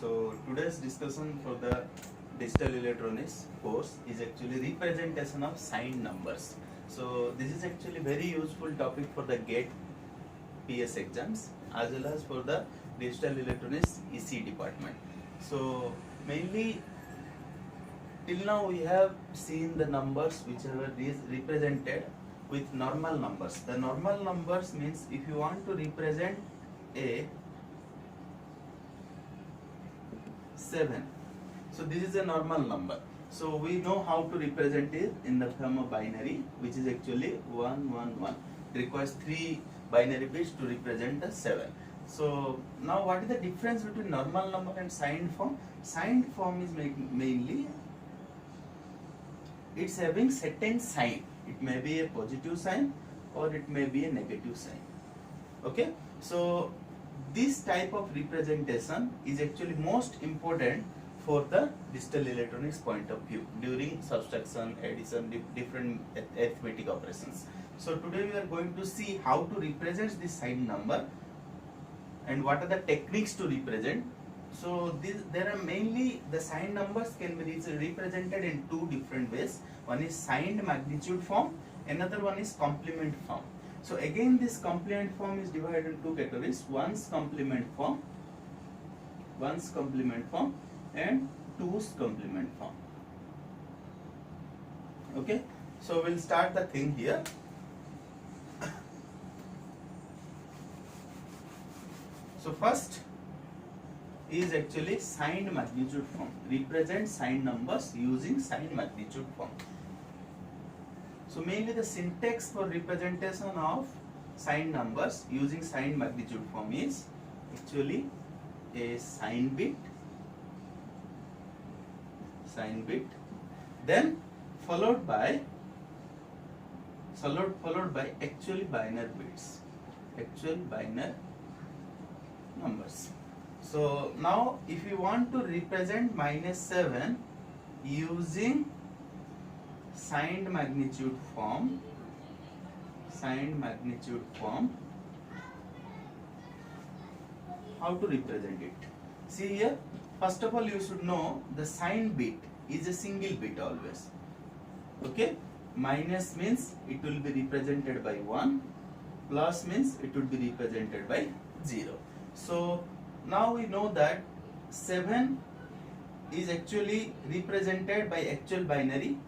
So today's discussion for the digital electronics course is actually representation of signed numbers. So this is actually very useful topic for the GATE PS exams as well as for the digital electronics EC department. So mainly till now we have seen the numbers which are represented with normal numbers. The normal numbers means if you want to represent a 7, so this is a normal number. So we know how to represent it in the form of binary, which is actually 1 1 1. It requires 3 binary bits to represent the 7. So now what is the difference between normal number and signed form? Signed form is mainly it's having certain sign. It may be a positive sign or it may be a negative sign. Okay, so this type of representation is actually most important for the digital electronics point of view during subtraction, addition, different arithmetic operations. So today we are going to see how to represent this signed number and what are the techniques to represent. So there are mainly the signed numbers can be represented in two different ways. One is signed magnitude form, another one is complement form. So again this complement form is divided into two categories, one's complement form and two's complement form. Okay, so we'll start the thing here. So first is actually signed magnitude form. Represent signed numbers using signed magnitude form. So mainly the syntax for representation of signed numbers using signed magnitude form is actually a sign bit, then followed by actual binary bits, actual binary numbers. So now if you want to represent -7 using signed magnitude form, how to represent it? See here, first of all you should know the sign bit is a single bit always. Okay, minus means it will be represented by 1, plus means it will be represented by 0. So now we know that 7 is actually represented by actual binary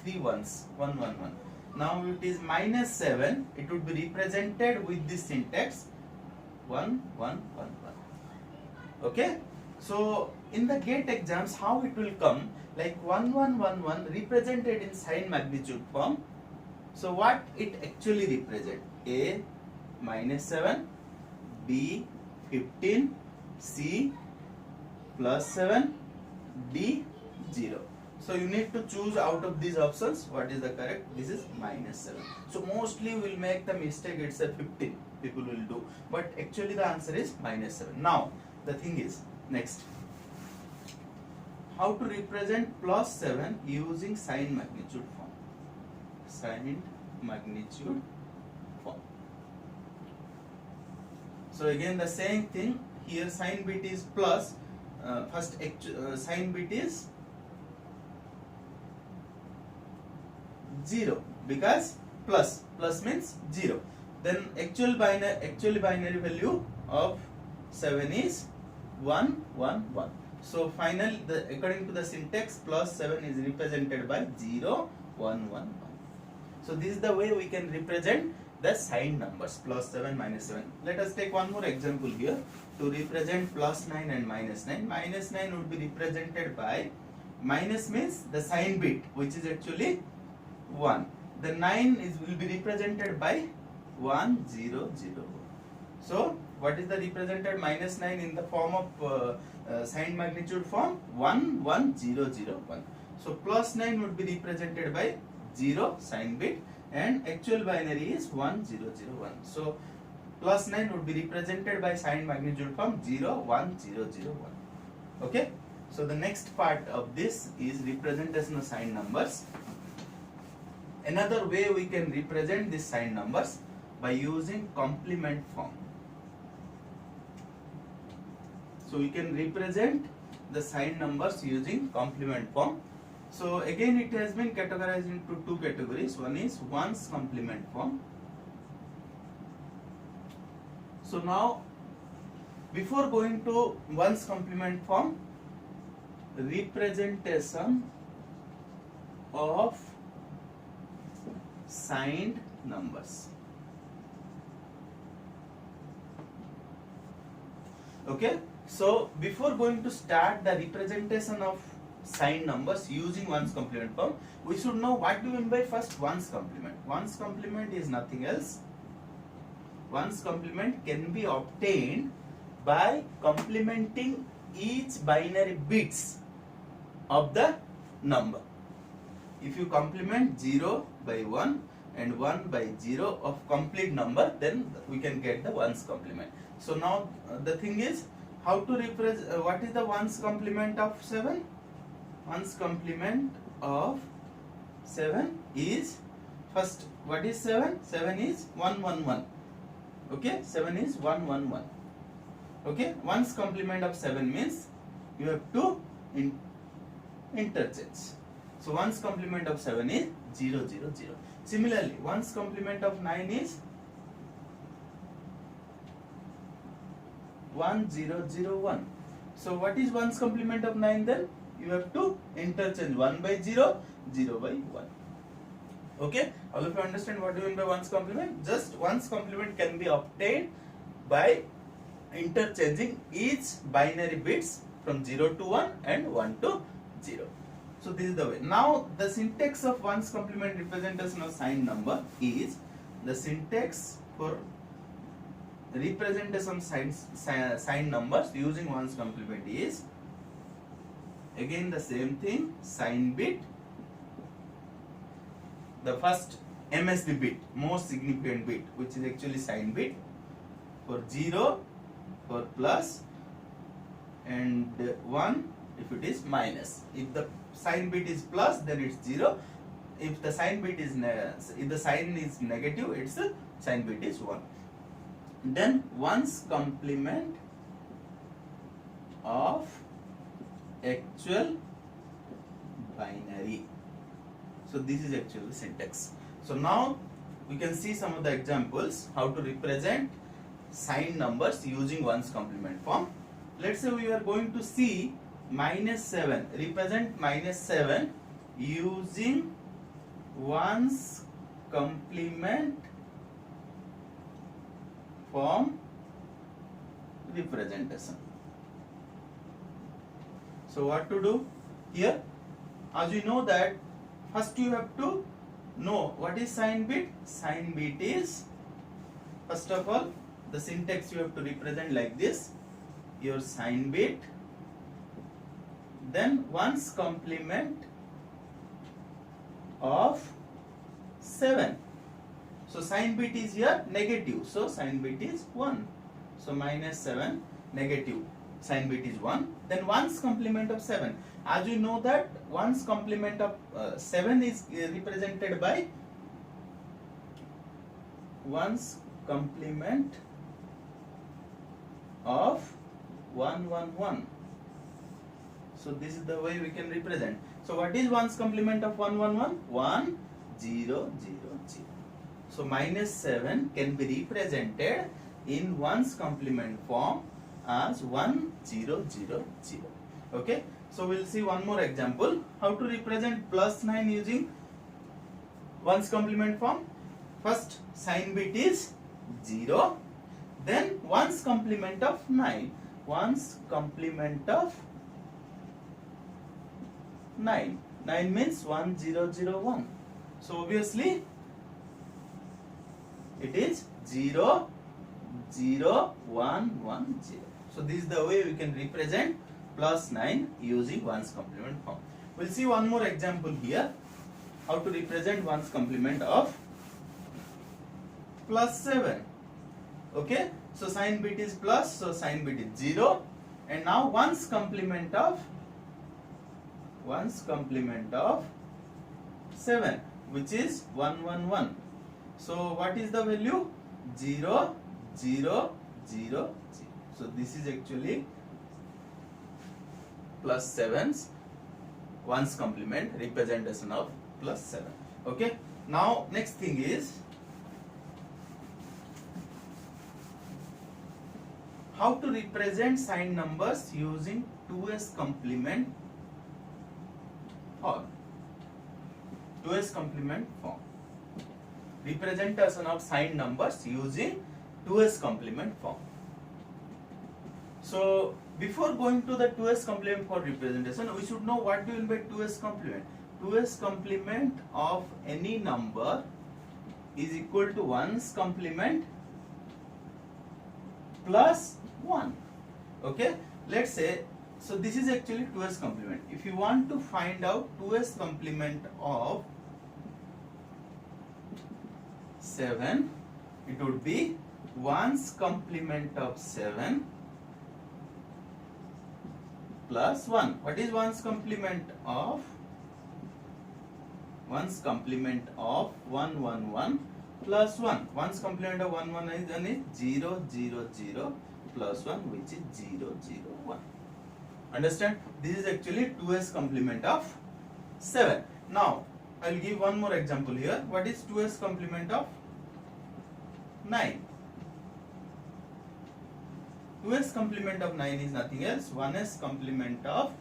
3 ones, 1 1 1. Now it is -7, it would be represented with this syntax 1 1 1 1. Okay, so in the GATE exams how it will come, like 1 1 1 1 represented in sign magnitude form. So what it actually represent? A -7, B 15, C +7, D 0. So you need to choose out of these options what is the correct. This is -7. So mostly we will make the mistake, it's a 15 people will do, but actually the answer is -7. Now the thing is next, how to represent +7 using sign magnitude form. So again the same thing here, sign bit is plus, first sign bit is 0 because plus means 0. Then actual binary value of 7 is 1 1 1. So according to the syntax, +7 is represented by 0 1 1 1. So this is the way we can represent the signed numbers, +7 -7. Let us take one more example here to represent +9 and -9. -9 would be represented by, minus means the sign bit which is actually 1. The 9 will be represented by 1 0 0. So what is the represented -9 in the form of signed magnitude form? 1 1 0 0 1. So +9 would be represented by 0 sign bit and actual binary is 1 0 0 1. So +9 would be represented by signed magnitude form 0 1 0 0 1. Okay, so the next part of this is representation of signed numbers. Another way we can represent these signed numbers by using complement form. So we can represent the signed numbers using complement form. So again it has been categorized into two categories. One is ones complement form. So now before going to ones complement form, representation of signed numbers. Okay, so before going to start the representation of signed numbers using ones complement form, we should know what do you mean by first ones complement. Ones complement is nothing else. Ones complement can be obtained by complementing each binary bits of the number. If you complement 0 by 1 and 1 by 0 of complete number, then we can get the ones complement. So now the thing is how to represent what is the ones complement of 7? Ones complement of 7 is first, what is 7? 7 is 111. Okay, 7 is 111. Okay, ones complement of 7 means you have to interchange. So ones complement of 7 is 0 0 0. Similarly, ones complement of 9 is 1 0 0 1. So what is ones complement of 9 then? You have to interchange 1 by 0, 0 by 1. Okay, all of you understand what do you mean by ones complement? Just ones complement can be obtained by interchanging each binary bits from 0 to 1 and 1 to 0. So this is the way. Now the syntax of ones complement representation of signed number is, the syntax for representation signed numbers using ones complement is again the same thing, sign bit, the first MSB bit, most significant bit, which is actually sign bit, for 0 for plus and 1 if it is minus. If the sign bit is plus, then it's 0. If the sign bit is if the sign is negative, its sign bit is 1. Then ones complement of actual binary. So this is actually syntax. So now we can see some of the examples how to represent signed numbers using ones complement form. Let's say we are going to see -7, represent -7 using ones complement form representation. So what to do here? As you know that first you have to know what is sign bit. Sign bit is, first of all, the syntax you have to represent like this, your sign bit, then ones complement of 7. So sign bit is here negative, so sign bit is 1. So -7 negative, sign bit is 1. Then ones complement of 7. As you know that ones complement of 7 is represented by ones complement of 111. So this is the way we can represent. So what is ones complement of 111? 1 0 0 0. So -7 can be represented in ones complement form as 1 0 0 0. Okay, so we'll see one more example how to represent +9 using ones complement form. First sign bit is 0, then ones complement of 9. Ones complement of 9. 9 means 1 0 0 1. So obviously it is 0 0 1 1 0. So this is the way we can represent +9 using ones complement form. We'll see one more example here how to represent ones complement of +7. Okay, so sign bit is plus, so sign bit is 0, and now ones complement of 7, which is 1 1 1. So what is the value? 0 0 0 0. So this is actually plus 7's ones complement, representation of plus 7. Okay, now next thing is how to represent signed numbers using 2s complement form. 2s complement form. Representation of signed numbers using 2s complement form. So before going to the 2s complement for representation, we should know what do you mean by 2s complement. 2s complement of any number is equal to 1's complement plus 1. Okay, let's say, so this is actually 2s complement. If you want to find out 2s complement of 7, it would be 1's complement of 7 plus 1. What is 1's complement of? 1's complement of 1 1 1 plus 1. 1's complement of 1 1 is 0 0 0 plus 1, which is 0 0 1. Understand? This is actually 2s complement of 7. Now I will give one more example here. What is 2s complement of 9? 2s complement of 9 is nothing else 1s complement of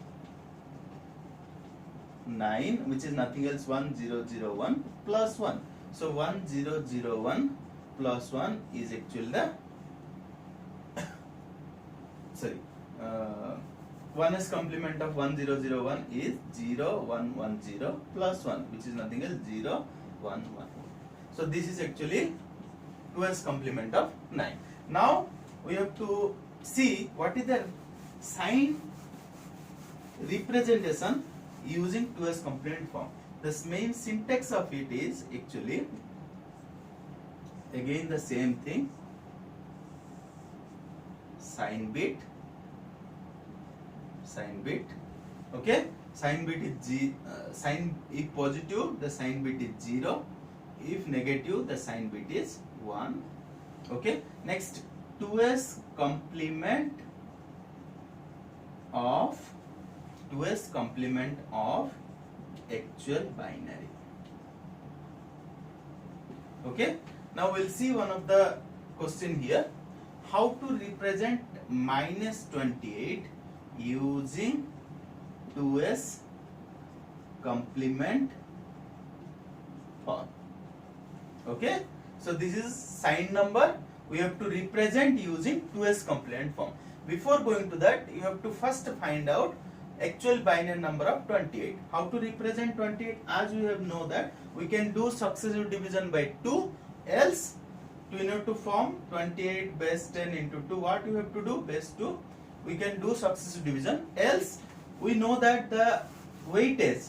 9, which is nothing else 1 0 0 1 plus 1. So 1 0 0 1 plus 1 is actually the 1s complement of 1 0 0 1 is 0 1 1 0 plus 1, which is nothing else 0 1 1. So this is actually 2s complement of 9. Now we have to see what is the sign representation using 2s complement form. The main syntax of it is actually again the same thing, sign bit, okay, sign bit is sign, if positive the sign bit is 0, if negative the sign bit is 1. Okay, next 2s complement of actual binary. Okay, now we'll see one of the question here, how to represent minus 28 using 2s complement form. Okay, so this is signed number, we have to represent using 2s complement form. Before going to that, you have to first find out actual binary number of 28. How to represent 28? As we have know that we can do successive division by 2, else to form 28 base 10 into 2, what you have to do? Base 2, we can do successive division, else we know that the weightage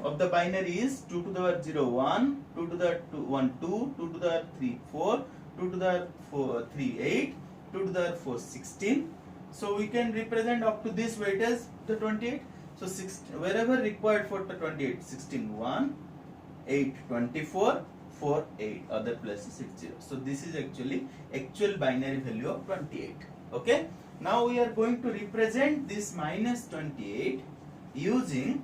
of the binary is 2 to the power 0 1, 2 to the 1 2, 2 to the 3 4, 2 to the 4 3 8, 2 to the 4 16. So we can represent up to this weightage the 28. So wherever required for the 28, 16 1, 8 24, 4 8, other places 60. So this is actually actual binary value of 28. Okay, now we are going to represent this minus 28 using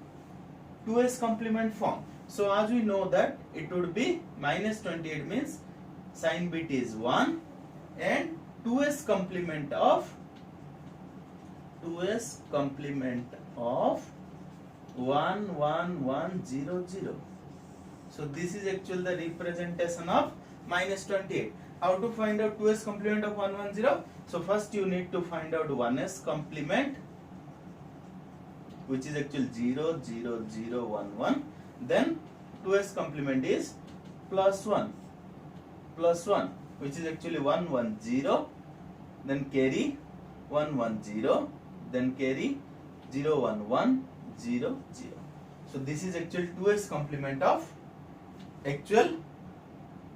2s complement form. So as we know that it would be minus 28 means sign bit is 1 and 2s complement of 1 1 1 0 0. So this is actually the representation of minus 28. How to find out 2s complement of 1 1 0? So first you need to find out 1s complement, which is actually 0 0 0 1 1. Then 2s complement is plus 1, which is actually 1 1 0. Then carry 1 1 0. Then carry 0 1 1 0 0. So this is actually 2s complement of actual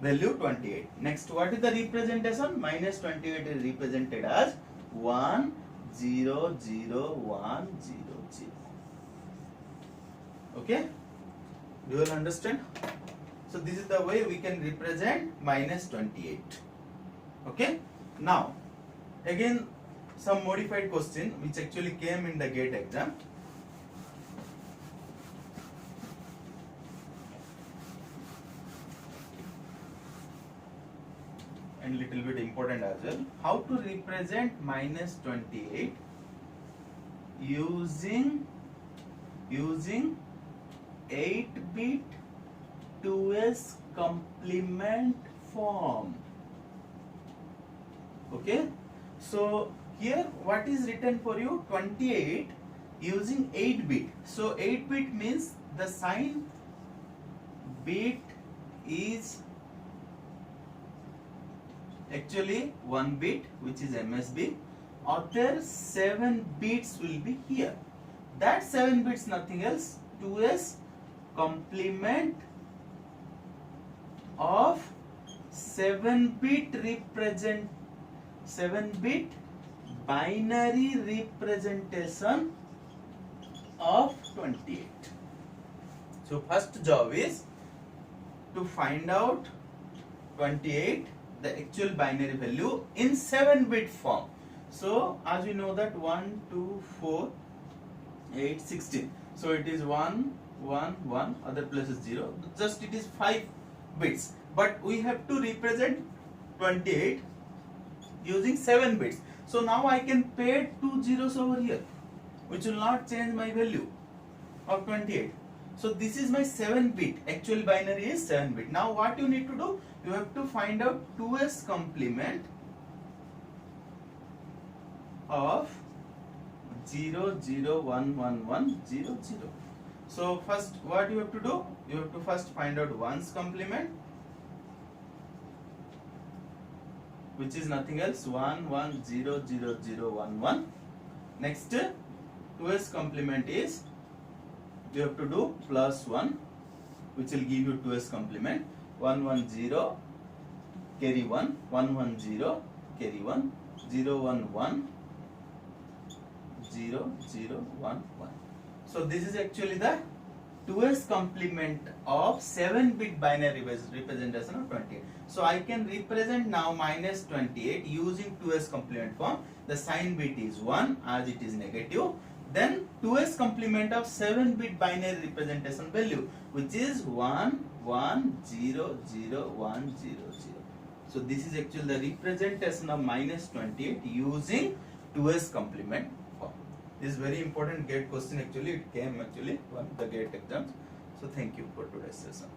value 28. Next, what is the representation? Minus 28 is represented as 1 0 0 1 0 0. Okay, do you all understand? So this is the way we can represent minus 28. Okay, now again some modified question which actually came in the GATE exam. and little bit important as well. How to represent minus 28 using 8-bit 2s complement form. Okay, so here what is written for you? 28 using 8-bit. So 8-bit means the sign bit is actually 1 bit, which is MSB. Other 7 bits will be here. That 7 bits nothing else, 2s complement of 7-bit binary representation of 28. So first job is to find out 28, the actual binary value in 7-bit form. So as we know that 1, 2, 4, 8, 16. So it is 1, 1, 1, other place is 0. Just it is 5 bits. But we have to represent 28 using 7 bits. So now I can pair 2 zeros over here, which will not change my value of 28. So this is my 7-bit. Actual binary is 7-bit. Now what you need to do? You have to find out 2s complement of 0, 0, 1, 1, 1, 0, 0. So first what you have to do? You have to first find out 1's complement, which is nothing else 1, 1, 0, 0, 0, 1, 1. Next 2s complement is you have to do plus 1, which will give you 2s complement. 1, 1, 0, carry 1, 1, 1, 0, carry 1, 0, 1, 1, 0, 0, 1, 1. So this is actually the 2s complement of 7-bit binary representation of 28. So I can represent now minus 28 using 2s complement form. The sign bit is 1 as it is negative. Then 2s complement of 7-bit binary representation value, which is 1, 1, 0, 0, 1, 0, 0. So this is actually the representation of minus 28 using 2s complement form. This is very important GATE question actually. It came actually one of the GATE exams. So thank you for today's session.